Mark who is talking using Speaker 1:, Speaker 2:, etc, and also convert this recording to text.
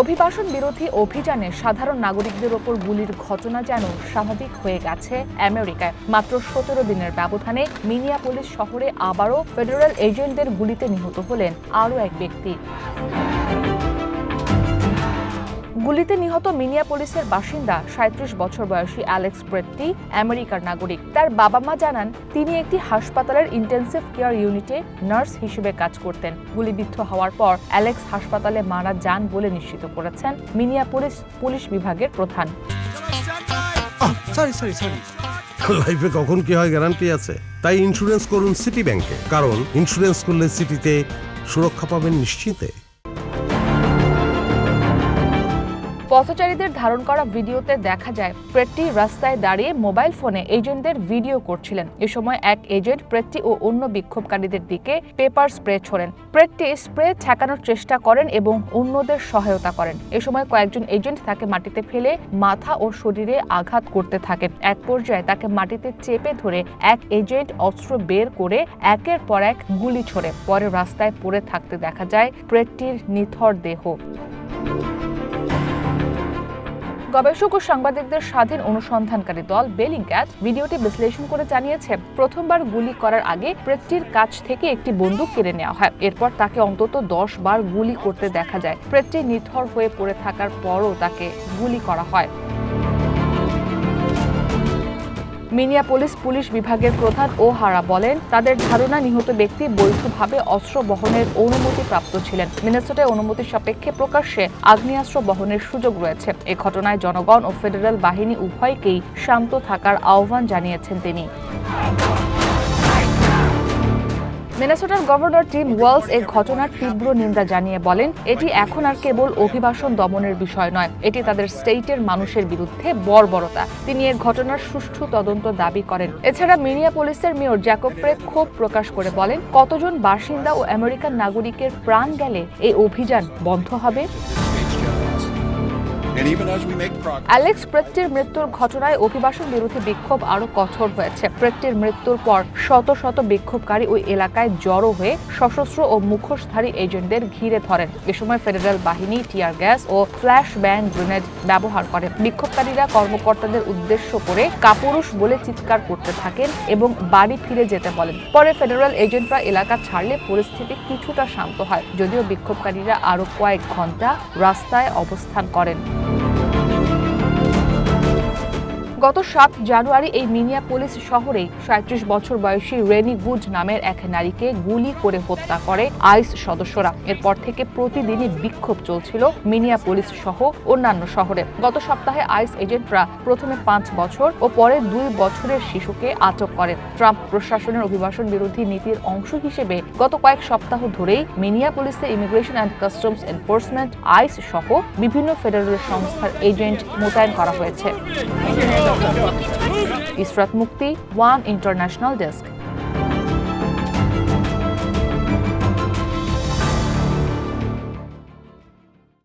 Speaker 1: অভিবাসন বিরোধী অভিযানে সাধারণ নাগরিকদের ওপর গুলির ঘটনা যেন স্বাভাবিক হয়ে গেছে আমেরিকায়। মাত্র ১৭ দিনের ব্যবধানে মিনিয়াপোলিস শহরে আবারও ফেডারেল এজেন্টদের গুলিতে নিহত হলেন আরও এক ব্যক্তি। গুলিতে নিহত মিনিয়াপোলিসের বাসিন্দা ৩৭ বছর বয়সী অ্যালেক্স প্রেট্টি আমেরিকার নাগরিক। তার বাবা মা জানান তিনি একটি হাসপাতালের ইন্টেনসিভ কেয়ার ইউনিটে নার্স হিসেবে কাজ করতেন। গুলিবিদ্ধ হওয়ার পর অ্যালেক্স হাসপাতালে মারা যান বলে নিশ্চিত করেছেন মিনিয়াপোলিস পুলিশ বিভাগের প্রধান।
Speaker 2: লাইফে কখন কি হয় গ্যারান্টি আছে, তাই ইন্স্যুরেন্স করুন সিটি ব্যাংকে, কারণ ইন্স্যুরেন্স করলে সিটিতে সুরক্ষা পাবেন নিশ্চিন্তে।
Speaker 1: পথচারীদের ধারণ করা ভিডিওতে দেখা যায় প্রেট্টি রাস্তায় দাঁড়িয়ে মোবাইল ফোনে এজেন্টদের ভিডিও করছিলেন। এ সময় এক এজেন্ট প্রেট্টি ও অন্য বিক্ষোভকারীদের দিকে পেপার স্প্রে ছোড়েন। প্রেট্টি স্প্রে ঠেকানোর চেষ্টা করেন এবং অন্যদের সহায়তা করেন। এ সময় কয়েকজন এজেন্ট তাকে মাটিতে ফেলে মাথা ও শরীরে আঘাত করতে থাকেন। এক পর্যায়ে তাকে মাটিতে চেপে ধরে এক এজেন্ট অস্ত্র বের করে একের পর এক গুলি ছোড়ে। পরে রাস্তায় পড়ে থাকতে দেখা যায় প্রেট্টির নিথর দেহ। গবেষক ও সাংবাদিকদের স্বাধীন অনুসন্ধানকারী দল বেলিংক্যাট ভিডিওটি বিশ্লেষণ করে জানিয়েছে, প্রথমবার গুলি করার আগে প্রেট্টির কাছ থেকে একটি বন্দুক কেড়ে নেওয়া হয়। এরপর তাকে অন্তত 10 বার গুলি করতে দেখা যায়। প্রেট্টি নিথর হয়ে পড়ে থাকার পরও তাকে গুলি করা হয়। মিনিয়াপোলিস পুলিশ বিভাগের প্রধান ও'হারা বলেন, তাদের ধারণা নিহত ব্যক্তি বৈধভাবে অস্ত্র বহনের অনুমতিপ্রাপ্ত ছিলেন। মিনেসোটায় অনুমতি সাপেক্ষে প্রকাশ্যে আগ্নেয়াস্ত্র বহনের সুযোগ রয়েছে। এ ঘটনায় জনগণ ও ফেডারেল বাহিনী উভয়কেই শান্ত থাকার আহ্বান জানিয়েছেন তিনি। মিনেসোটার গভর্নর টিম ওয়ালস এই ঘটনার তীব্র নিন্দা জানিয়ে বলেন, এটি এখন আর কেবল অভিবাসন দমনের বিষয় নয়, এটি তাদের স্টেটের মানুষের বিরুদ্ধে বর্বরতা। তিনি এর ঘটনার সুষ্ঠু তদন্ত দাবি করেন। এছাড়া মিনিয়াপোলিসের মেয়র জ্যাকব ফ্রে ক্ষোভ প্রকাশ করে বলেন, কতজন বাসিন্দা ও আমেরিকান নাগরিকের প্রাণ গেলে এই অভিযান বন্ধ হবে? অ্যালেক্স প্রেট্টির মৃত্যুর ঘটনায় অভিবাসন বিরোধী বিক্ষোভ আরো কঠোর হয়েছে। প্রেট্টির মৃত্যুর পর শত শত বিক্ষোভকারী ওই এলাকায় জড়ো হয়ে সশস্ত্র ও মুখোশধারী এজেন্টদের ঘিরে ধরেন। এ সময় ফেডারেল বাহিনী টিয়ার গ্যাস ও ফ্ল্যাশ ব্যাং গ্রেনেড ব্যবহার করে। বিক্ষোভকারীরা কর্মকর্তাদের উদ্দেশ্য করে কাপুরুষ বলে চিৎকার করতে থাকেন এবং বাড়ি ফিরে যেতে বলেন। পরে ফেডারেল এজেন্টরা এলাকা ছাড়লে পরিস্থিতি কিছুটা শান্ত হয়, যদিও বিক্ষোভকারীরা আরো কয়েক ঘন্টা রাস্তায় অবস্থান করেন। গত 7 জানুয়ারি এই মিনিয়াপোলিস শহরে ৩৭ বছর বয়সী রেনি গুড নামের এক নারীকে গুলি করে হত্যা করে আইস সদস্যরা। এরপর থেকে প্রতিদিনই বিক্ষোভ চলছিল মিনিয়াপোলিস সহ অন্যান্য শহরে। গত সপ্তাহে আইস এজেন্টরা প্রথমে 5 বছর ও পরে 2 বছরের শিশুকে আটক করে। ট্রাম্প প্রশাসনের অভিবাসন বিরোধী নীতির অংশ হিসেবে গত কয়েক সপ্তাহ ধরেই মিনিয়াপোলিসে ইমিগ্রেশন অ্যান্ড কাস্টমস এনফোর্সমেন্ট, আইস সহ বিভিন্ন ফেডারেল সংস্থার এজেন্ট মোতায়েন করা হয়েছে। ইসরাত মুক্তি, ওয়ান ইন্টারন্যাশনাল ডেস্ক।